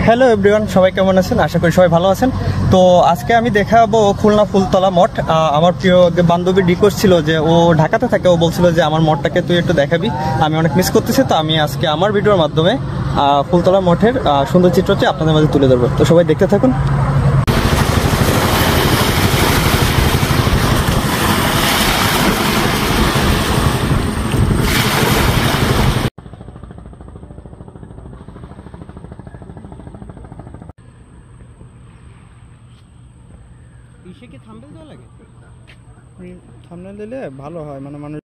Hello everyone, সবাই কেমন আছেন? আশা করি সবাই ভালো আছেন। তো আজকে আমি দেখাবো খুলনা ফুলতলা মঠ। আমার প্রিয় বান্ধবীর রিকোয়েস্ট ছিল যে ও ঢাকাতে থাকে, ও বলছিল যে আমার মঠটাকে তুই একটু দেখাবি, আমি অনেক মিস করতেছি। তো আমি আজকে আমার ভিডিওর মাধ্যমে ফুলতলা মঠের সুন্দর চিত্রটি আপনাদের মাঝে তুলে ধরবো। তো সবাই দেখতে থাকুন। ইসে কি থাম্বনেল দেওয়া লাগে? থাম্বনেল দিলে ভালো হয়, মানে মানুষ